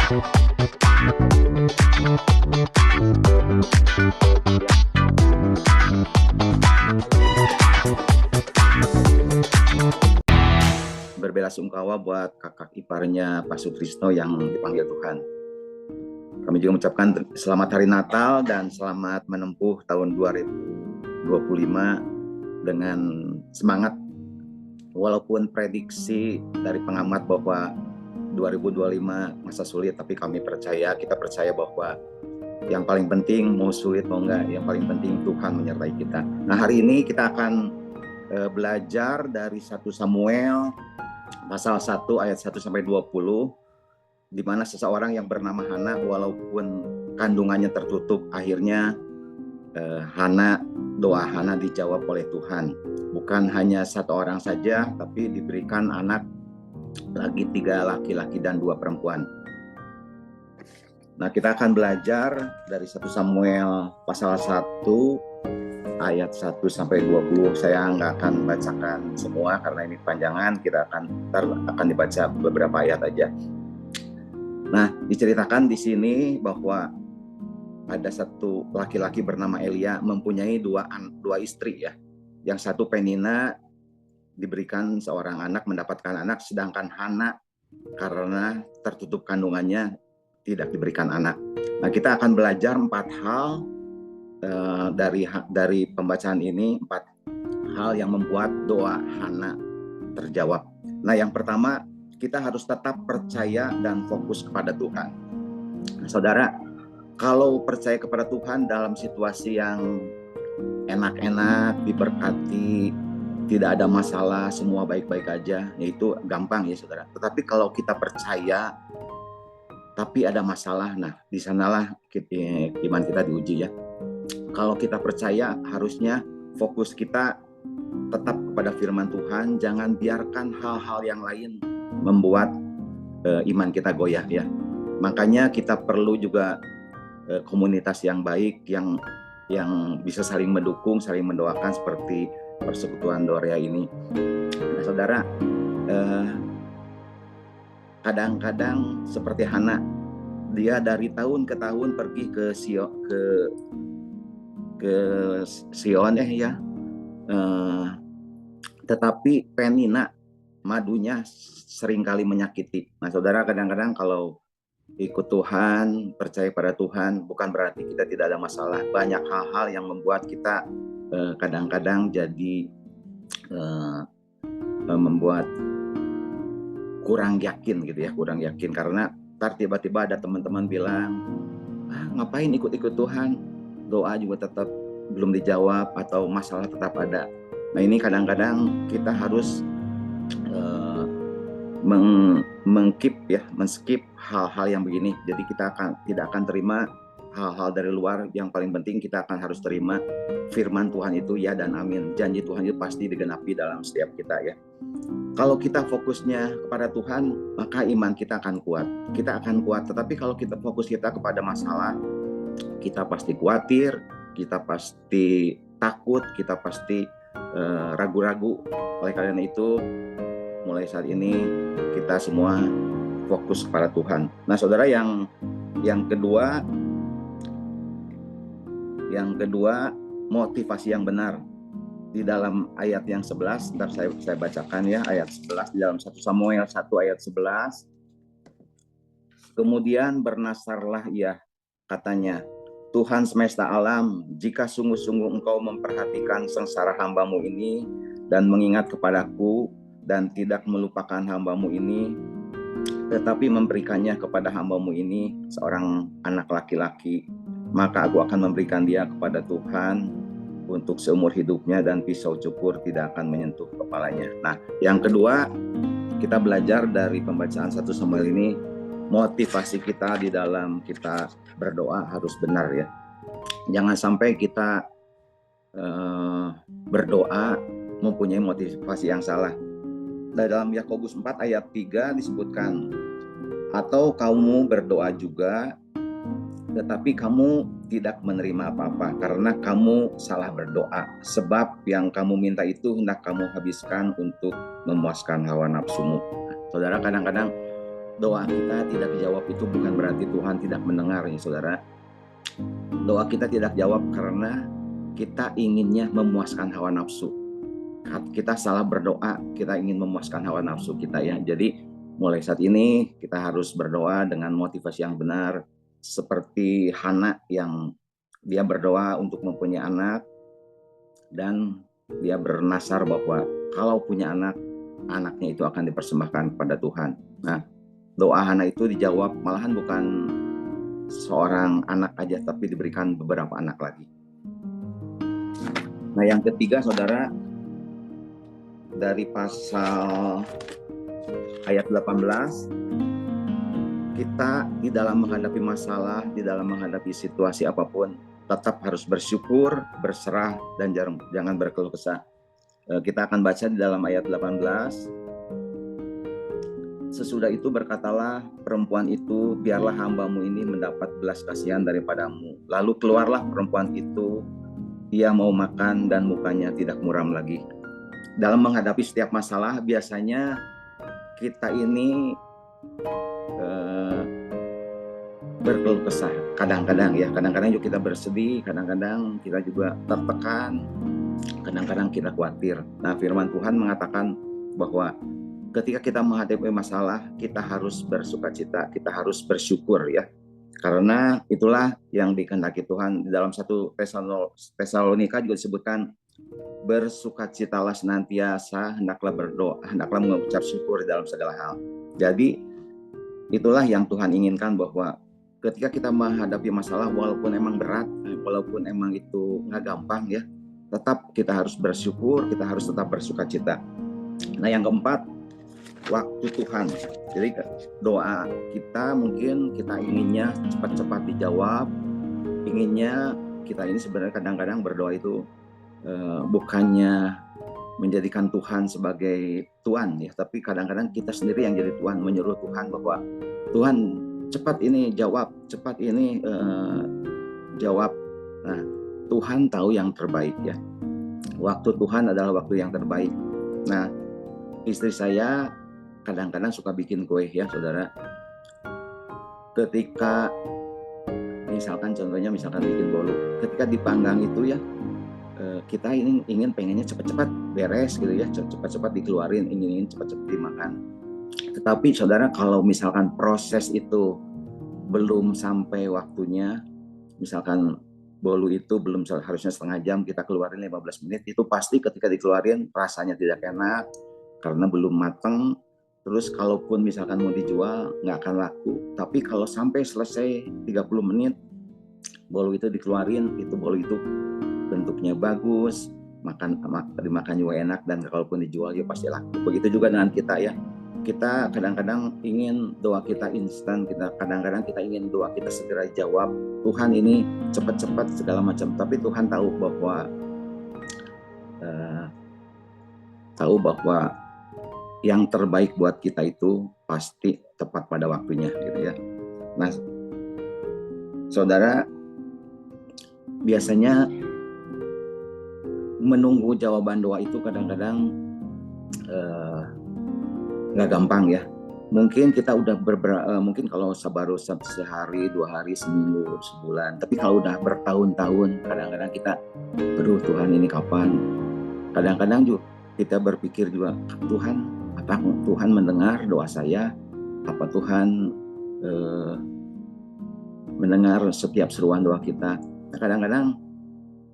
Berbelasungkawa buat kakak iparnya Pak Sutrisno yang dipanggil Tuhan. Kami juga mengucapkan selamat hari Natal dan selamat menempuh tahun 2025 dengan semangat. Walaupun prediksi dari pengamat bahwa 2025 masa sulit, tapi kita percaya bahwa yang paling penting mau sulit mau enggak, yang paling penting Tuhan menyertai kita. Nah, hari ini kita akan belajar dari 1 Samuel pasal 1 ayat 1 sampai 20, di mana seseorang yang bernama Hana, walaupun kandungannya tertutup, akhirnya doa Hana dijawab oleh Tuhan. Bukan hanya 1 orang saja, tapi diberikan anak lagi 3 laki-laki dan 2 perempuan. Nah, kita akan belajar dari 1 Samuel pasal 1 ayat 1 sampai 20. Saya nggak akan bacakan semua karena ini panjangan. Kita akan dibaca beberapa ayat aja. Nah, diceritakan di sini bahwa ada 1 laki-laki bernama Elia mempunyai 2 istri ya. Yang satu Penina diberikan seorang anak, mendapatkan anak, sedangkan Hana karena tertutup kandungannya tidak diberikan anak. Nah, kita akan belajar 4 hal dari pembacaan ini, 4 hal yang membuat doa Hana terjawab. Nah, yang pertama, kita harus tetap percaya dan fokus kepada Tuhan. Nah, saudara, kalau percaya kepada Tuhan dalam situasi yang enak-enak, diberkati, tidak ada masalah, semua baik-baik aja, ya itu gampang ya saudara. Tetapi kalau kita percaya tapi ada masalah, nah di sanalah iman kita diuji ya. Kalau kita percaya, harusnya fokus kita tetap kepada firman Tuhan, jangan biarkan hal-hal yang lain membuat iman kita goyah ya. Makanya kita perlu juga komunitas yang baik, yang bisa saling mendukung, saling mendoakan seperti Persekutuan Dorea ini. Nah, saudara, kadang-kadang seperti Hana, dia dari tahun ke tahun pergi ke Sion ya. Tetapi Penina, madunya seringkali menyakiti. Nah, saudara, kadang-kadang kalau ikut Tuhan, percaya pada Tuhan, bukan berarti kita tidak ada masalah. Banyak hal-hal yang membuat kita kadang-kadang jadi membuat kurang yakin gitu ya, kurang yakin karena tiba-tiba ada teman-teman bilang, ngapain ikut-ikut Tuhan, doa juga tetap belum dijawab atau masalah tetap ada. Nah, ini kadang-kadang kita harus men-skip hal-hal yang begini. Jadi kita tidak akan terima hal-hal dari luar. Yang paling penting kita akan harus terima firman Tuhan itu ya dan amin. Janji Tuhan itu pasti digenapi dalam setiap kita ya. Kalau kita fokusnya kepada Tuhan, maka iman kita akan kuat. Kita akan kuat. Tetapi kalau kita fokus kita kepada masalah, kita pasti khawatir, kita pasti takut, kita pasti ragu-ragu. Oleh karena itu, mulai saat ini kita semua fokus kepada Tuhan. Nah, saudara, yang kedua, motivasi yang benar. Di dalam ayat yang 11, ntar saya bacakan ya, ayat 11 di dalam 1 Samuel 1 ayat 11. Kemudian bernasarlah ia, katanya, Tuhan semesta alam, jika sungguh-sungguh engkau memperhatikan sengsara hambamu ini dan mengingat kepadaku dan tidak melupakan hambamu ini, tetapi memberikannya kepada hambamu ini seorang anak laki-laki, maka aku akan memberikan dia kepada Tuhan untuk seumur hidupnya dan pisau cukur tidak akan menyentuh kepalanya. Nah, yang kedua, kita belajar dari pembacaan 1 Samuel ini, motivasi kita di dalam kita berdoa harus benar ya. Jangan sampai kita berdoa mempunyai motivasi yang salah. Dalam Yakobus 4 ayat 3 disebutkan, atau kamu berdoa juga tetapi kamu tidak menerima apa-apa karena kamu salah berdoa, sebab yang kamu minta itu hendak kamu habiskan untuk memuaskan hawa nafsumu. Saudara, kadang-kadang doa kita tidak dijawab itu bukan berarti Tuhan tidak mendengar ya saudara. Doa kita tidak jawab karena kita inginnya memuaskan hawa nafsu. Kita salah berdoa, kita ingin memuaskan hawa nafsu kita ya. Jadi mulai saat ini kita harus berdoa dengan motivasi yang benar, seperti Hana yang dia berdoa untuk mempunyai anak dan dia bernasar bahwa kalau punya anak, anaknya itu akan dipersembahkan kepada Tuhan. Nah, doa Hana itu dijawab, malahan bukan seorang anak aja, tapi diberikan beberapa anak lagi. Nah, yang ketiga saudara, dari pasal ayat 18, kita di dalam menghadapi masalah, di dalam menghadapi situasi apapun, tetap harus bersyukur, berserah, dan jangan berkeluh kesah. Kita akan baca di dalam ayat 18. Sesudah itu berkatalah perempuan itu, biarlah hambamu ini mendapat belas kasihan daripadamu. Lalu keluarlah perempuan itu, ia mau makan dan mukanya tidak muram lagi. Dalam menghadapi setiap masalah, biasanya kita ini berkeluh kesah. Kadang-kadang juga kita bersedih, kadang-kadang kita juga tertekan, kadang-kadang kita khawatir. Nah, firman Tuhan mengatakan bahwa ketika kita menghadapi masalah, kita harus bersukacita, kita harus bersyukur ya. Karena itulah yang dikehendaki Tuhan. Di dalam 1 Tesalonika juga disebutkan, bersukacitalah senantiasa, hendaklah berdoa, hendaklah mengucap syukur dalam segala hal. Jadi itulah yang Tuhan inginkan, bahwa ketika kita menghadapi masalah, walaupun emang berat, walaupun emang itu nggak gampang ya, tetap kita harus bersyukur, kita harus tetap bersukacita. Nah, yang keempat, waktu Tuhan. Jadi doa kita mungkin kita inginnya cepat-cepat dijawab, inginnya kita ini sebenarnya kadang-kadang berdoa itu bukannya menjadikan Tuhan sebagai Tuhan ya, tapi kadang-kadang kita sendiri yang jadi Tuhan, menyuruh Tuhan bahwa Tuhan cepat ini jawab, cepat ini jawab. Nah, Tuhan tahu yang terbaik ya. Waktu Tuhan adalah waktu yang terbaik. Nah, istri saya kadang-kadang suka bikin kue ya saudara. Ketika misalkan bikin bolu, ketika dipanggang itu ya, kita ingin pengennya cepat-cepat beres gitu ya, cepat-cepat dikeluarin, ingin cepat-cepat dimakan. Tetapi saudara, kalau misalkan proses itu belum sampai waktunya, misalkan bolu itu belum harusnya setengah jam, kita keluarin 15 menit, itu pasti ketika dikeluarin rasanya tidak enak karena belum matang. Terus kalaupun misalkan mau dijual nggak akan laku. Tapi kalau sampai selesai 30 menit bolu itu dikeluarin, itu bolu itu bentuknya bagus, dimakan juga enak, dan kalaupun dijual ya pasti laku. Begitu juga dengan kita ya. Kita kadang-kadang ingin doa kita instan, kadang-kadang kita ingin doa kita segera jawab. Tuhan ini cepat-cepat segala macam, tapi Tuhan tahu bahwa yang terbaik buat kita itu pasti tepat pada waktunya gitu ya. Nah, saudara, biasanya menunggu jawaban doa itu kadang-kadang nggak gampang ya. Mungkin kita udah mungkin kalau baru sehari, 2 hari, seminggu, sebulan. Tapi kalau udah bertahun-tahun, kadang-kadang kita, aduh Tuhan ini kapan? Kadang-kadang juga kita berpikir juga, apa Tuhan mendengar doa saya? Apa Tuhan mendengar setiap seruan doa kita? Kadang-kadang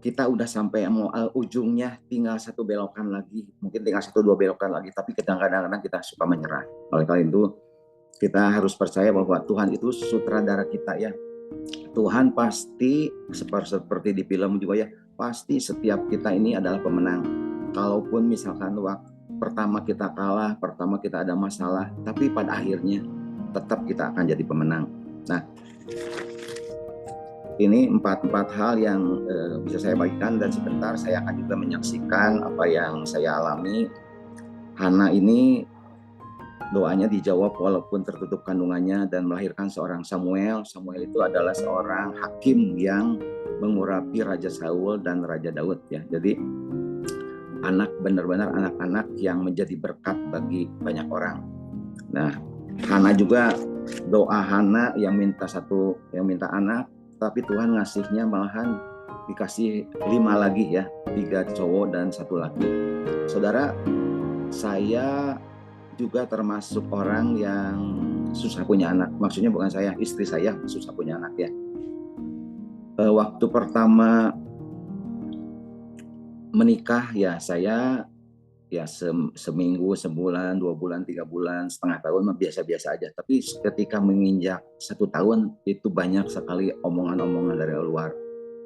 kita udah sampai mau ujungnya, tinggal 1 belokan lagi, mungkin tinggal 1-2 belokan lagi, tapi kadang-kadang kita suka menyerah. Oleh karena itu kita harus percaya bahwa Tuhan itu sutradara kita ya. Tuhan pasti seperti di film juga ya, pasti setiap kita ini adalah pemenang. Kalaupun misalkan waktu pertama kita kalah, pertama kita ada masalah, tapi pada akhirnya tetap kita akan jadi pemenang. Nah, ini 4 hal yang bisa saya bagikan, dan sebentar saya akan juga menyaksikan apa yang saya alami. Hana ini doanya dijawab walaupun tertutup kandungannya dan melahirkan seorang Samuel. Samuel itu adalah seorang hakim yang mengurapi Raja Saul dan Raja Daud ya. Jadi benar-benar anak-anak yang menjadi berkat bagi banyak orang. Nah, Hana juga, doa Hana yang minta anak, tapi Tuhan ngasihnya malahan dikasih 5 lagi ya, 3 cowok dan 1 laki. Saudara, saya juga termasuk orang yang susah punya anak. Maksudnya bukan saya, istri saya susah punya anak ya. Waktu pertama menikah ya saya ya seminggu, sebulan, 2 bulan, 3 bulan, setengah tahun biasa-biasa aja. Tapi ketika menginjak 1 tahun itu banyak sekali omongan-omongan dari luar.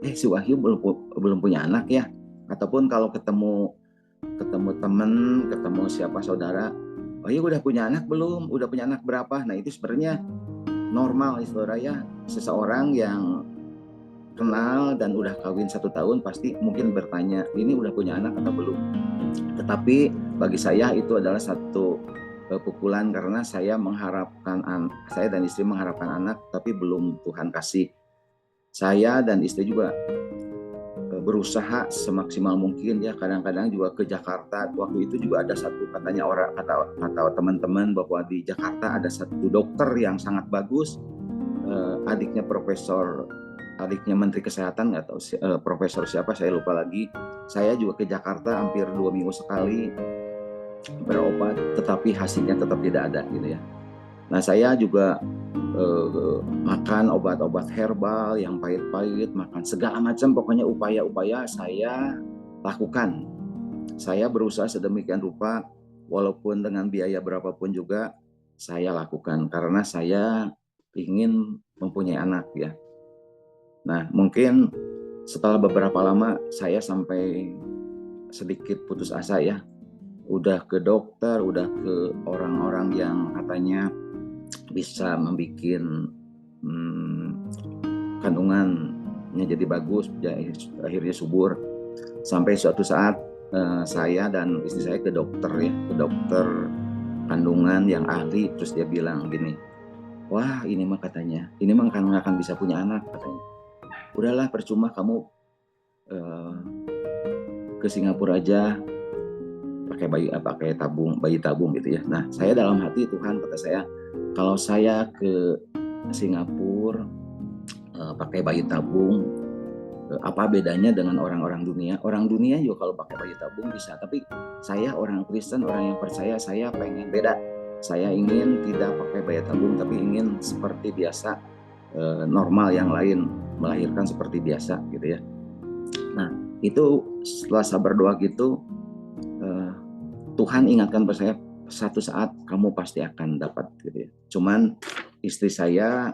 Si Wahyu belum punya anak ya? Ataupun kalau ketemu teman, ketemu siapa saudara, Wahyu udah punya anak belum? Udah punya anak berapa? Nah itu sebenarnya normal saudara ya. Seseorang yang kenal dan udah kawin 1 tahun pasti mungkin bertanya, ini udah punya anak atau belum? Tetapi bagi saya itu adalah satu pukulan karena saya dan istri mengharapkan anak tapi belum Tuhan kasih. Saya dan istri juga berusaha semaksimal mungkin ya, kadang-kadang juga ke Jakarta. Waktu itu juga ada satu kata teman-teman bahwa di Jakarta ada satu dokter yang sangat bagus, adiknya Menteri Kesehatan, nggak tahu profesor siapa saya lupa lagi. Saya juga ke Jakarta hampir 2 minggu sekali berobat, tetapi hasilnya tetap tidak ada gitu ya. Nah saya juga makan obat-obat herbal yang pahit-pahit, makan segala macam, pokoknya upaya-upaya saya lakukan. Saya berusaha sedemikian rupa, walaupun dengan biaya berapapun juga saya lakukan karena saya ingin mempunyai anak ya. Nah mungkin setelah beberapa lama saya sampai sedikit putus asa ya. Udah ke dokter, udah ke orang-orang yang katanya bisa membuat kandungannya jadi bagus, akhirnya subur. Sampai suatu saat saya dan istri saya ke dokter kandungan yang ahli, terus dia bilang gini, wah ini mah katanya, ini mah nggak akan bisa punya anak katanya. Udahlah percuma kamu ke Singapura aja pakai bayi tabung gitu ya. Nah saya dalam hati, Tuhan kata saya, kalau saya ke Singapura pakai bayi tabung, apa bedanya dengan orang-orang dunia? Orang dunia juga kalau pakai bayi tabung bisa, tapi saya orang Kristen, orang yang percaya, saya pengen beda. Saya ingin tidak pakai bayi tabung, tapi ingin seperti biasa, normal yang lain, melahirkan seperti biasa gitu ya. Nah itu setelah saya berdoa gitu, Tuhan ingatkan pada saya, satu saat kamu pasti akan dapat gitu ya. Cuman istri saya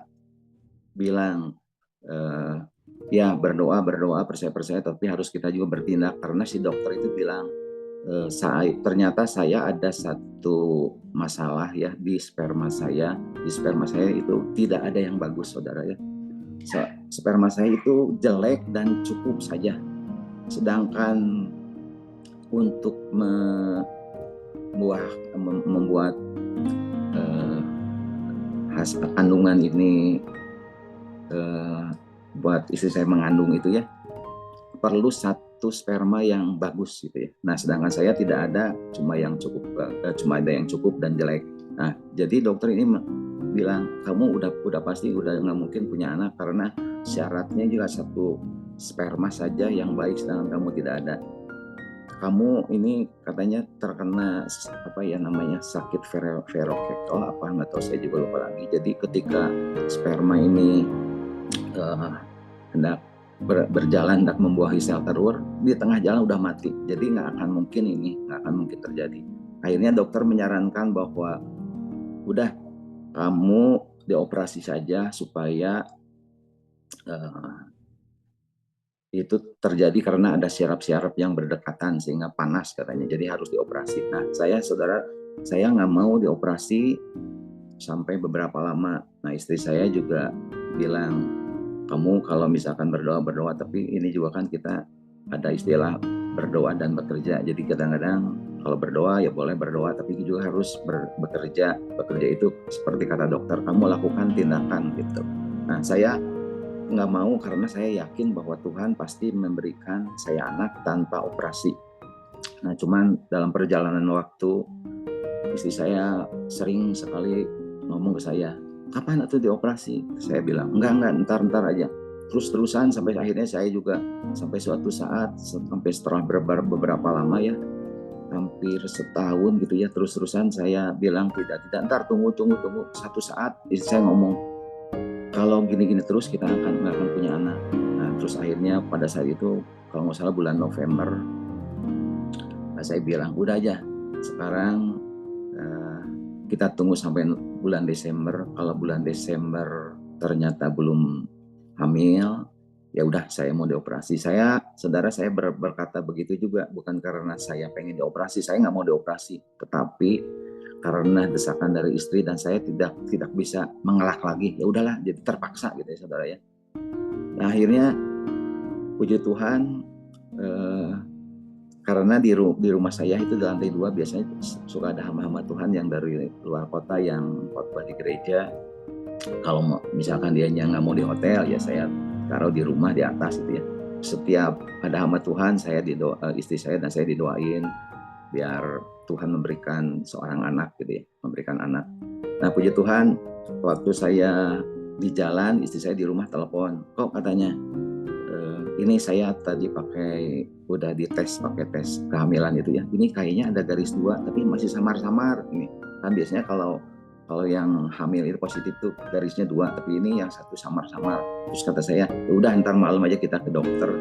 bilang, ya berdoa percaya, tapi harus kita juga bertindak karena si dokter itu bilang, ternyata saya ada satu masalah ya di sperma saya. Di sperma saya itu tidak ada yang bagus saudara ya. Sperma saya itu jelek dan cukup saja. Sedangkan untuk membuat hasil kandungan ini, buat istri saya mengandung itu ya, perlu satu sperma yang bagus gitu ya. Nah sedangkan saya tidak ada, cuma ada yang cukup dan jelek. Nah jadi dokter ini bilang, kamu udah pasti udah nggak mungkin punya anak karena syaratnya juga satu sperma saja yang baik, sedangkan kamu tidak ada. Kamu ini katanya terkena sakit verokekal apa, nggak tahu, saya juga lupa lagi. Jadi ketika sperma ini hendak berjalan, hendak membuahi sel telur, di tengah jalan udah mati. Jadi nggak akan mungkin terjadi. Akhirnya dokter menyarankan bahwa udah kamu dioperasi saja supaya itu terjadi karena ada syaraf-syaraf yang berdekatan sehingga panas katanya, jadi harus dioperasi. Nah saya nggak mau dioperasi sampai beberapa lama. Nah istri saya juga bilang, kamu kalau misalkan berdoa, tapi ini juga kan kita ada istilah berdoa dan bekerja. Jadi kadang-kadang kalau berdoa ya boleh berdoa, tapi juga harus bekerja itu seperti kata dokter, kamu lakukan tindakan gitu. Nah saya nggak mau karena saya yakin bahwa Tuhan pasti memberikan saya anak tanpa operasi. Nah cuman dalam perjalanan waktu istri saya sering sekali ngomong ke saya, kapan itu dioperasi? Saya bilang, enggak, ntar aja. Terus-terusan sampai akhirnya saya juga sampai suatu saat, sampai setelah beberapa lama ya, hampir setahun gitu ya, terus-terusan saya bilang tidak, ntar tunggu. Satu saat istri saya ngomong, kalau gini-gini terus kita nggak akan punya anak. Nah, terus akhirnya pada saat itu, kalau nggak salah bulan November, saya bilang, udah aja, sekarang kita tunggu sampai bulan Desember. Kalau bulan Desember ternyata belum hamil, ya udah saya mau dioperasi. Saudara saya berkata begitu juga, bukan karena saya pengen dioperasi, saya nggak mau dioperasi, tetapi karena desakan dari istri dan saya tidak bisa mengelak lagi. Ya udahlah, jadi terpaksa gitu ya saudara ya. Nah, akhirnya puji Tuhan, karena di rumah saya itu di lantai 2 biasanya suka ada hamba-hamba Tuhan yang dari luar kota yang khotbah di gereja. Kalau misalkan dia nggak mau di hotel, ya saya taruh di rumah di atas gitu ya. Setiap ada hamba Tuhan, istri saya dan saya didoain biar Tuhan memberikan seorang anak gitu ya, memberikan anak. Nah, puji Tuhan, waktu saya di jalan, istri saya di rumah telepon, kok katanya, ini saya tadi udah dites pakai tes kehamilan itu ya, ini kayaknya ada garis 2 tapi masih samar-samar. Ini kan biasanya kalau yang hamil itu positif tuh garisnya 2, tapi ini yang satu samar-samar. Terus kata saya, ya udah ntar malam aja kita ke dokter,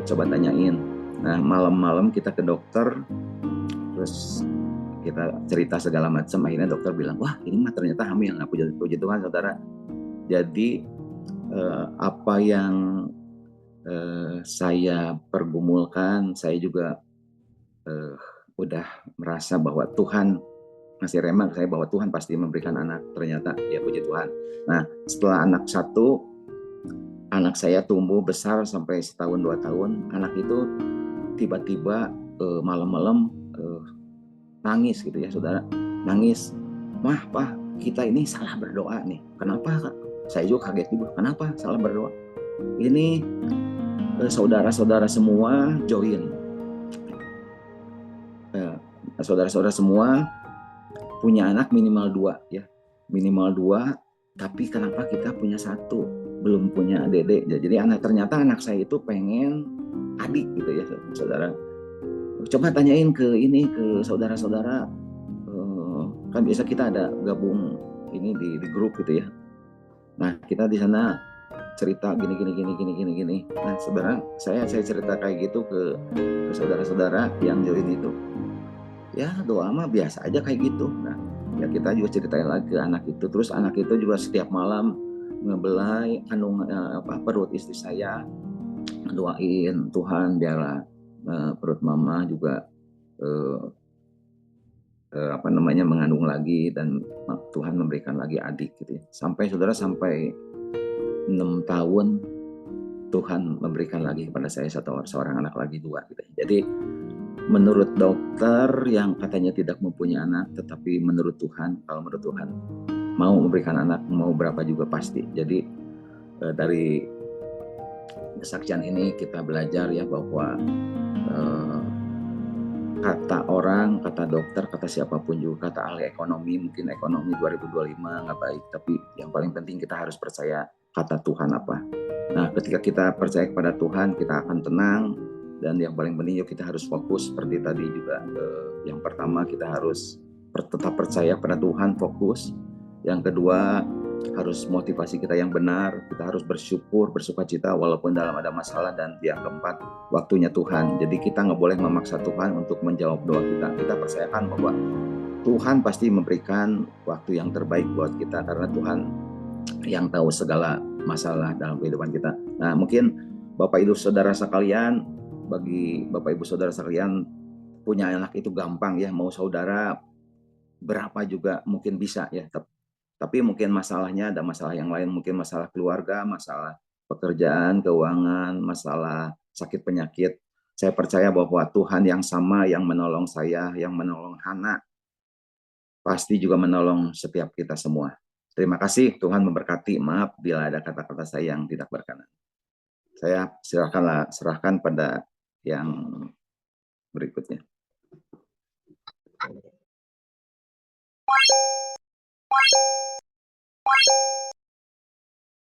coba tanyain. Nah, malam-malam kita ke dokter, terus kita cerita segala macam. Akhirnya dokter bilang, wah ini mah ternyata hamil. Nah, puji Tuhan saudara. Jadi apa yang saya pergumulkan, saya juga udah merasa bahwa Tuhan masih rema saya bahwa Tuhan pasti memberikan anak. Ternyata ya puji Tuhan. Nah, setelah anak satu, anak saya tumbuh besar sampai setahun 2 tahun. Anak itu tiba-tiba malam-malam nangis gitu ya saudara, nangis, mah Pak kita ini salah berdoa nih. Kenapa Kak? Saya juga kaget juga, kenapa salah berdoa? Ini saudara-saudara semua join, saudara-saudara semua punya anak minimal 2 ya, minimal 2, tapi kenapa kita punya 1, belum punya dedek. Jadi ternyata anak saya itu pengen adik gitu ya saudara. Coba tanyain ke saudara-saudara, kan biasa kita ada gabung ini di grup gitu ya. Nah, kita di sana cerita gini. Nah, sebenarnya saya cerita kayak gitu ke saudara-saudara yang join itu. Ya, doa mah biasa aja kayak gitu. Nah, ya kita juga ceritain lagi ke anak itu. Terus anak itu juga setiap malam ngebelai perut istri saya, doain Tuhan biarlah perut mama juga mengandung lagi dan Tuhan memberikan lagi adik gitu ya. Sampai 6 tahun Tuhan memberikan lagi kepada saya seorang anak lagi 2 gitu. Jadi menurut dokter yang katanya tidak mempunyai anak, tetapi menurut Tuhan, kalau menurut Tuhan mau memberikan anak, mau berapa juga pasti. Jadi dari kesaksian ini kita belajar ya bahwa kata orang, kata dokter, kata siapapun juga, kata ahli ekonomi, mungkin ekonomi 2025 nggak baik, tapi yang paling penting kita harus percaya kata Tuhan apa. Nah, ketika kita percaya kepada Tuhan, kita akan tenang, dan yang paling penting kita harus fokus seperti tadi juga. Yang pertama kita harus tetap percaya pada Tuhan, fokus. Yang kedua, harus motivasi kita yang benar, kita harus bersyukur, bersukacita walaupun dalam ada masalah, dan yang keempat, waktunya Tuhan. Jadi kita nggak boleh memaksa Tuhan untuk menjawab doa kita. Kita percayakan bahwa Tuhan pasti memberikan waktu yang terbaik buat kita, karena Tuhan yang tahu segala masalah dalam kehidupan kita. Nah, mungkin Bapak Ibu Saudara sekalian, bagi Bapak Ibu Saudara sekalian, punya anak itu gampang ya, mau saudara berapa juga mungkin bisa ya. Tapi mungkin masalahnya ada masalah yang lain, mungkin masalah keluarga, masalah pekerjaan, keuangan, masalah sakit penyakit. Saya percaya bahwa Tuhan yang sama yang menolong saya, yang menolong Hana, pasti juga menolong setiap kita semua. Terima kasih, Tuhan memberkati. Maaf bila ada kata-kata saya yang tidak berkenan. Saya serahkan pada yang berikutnya.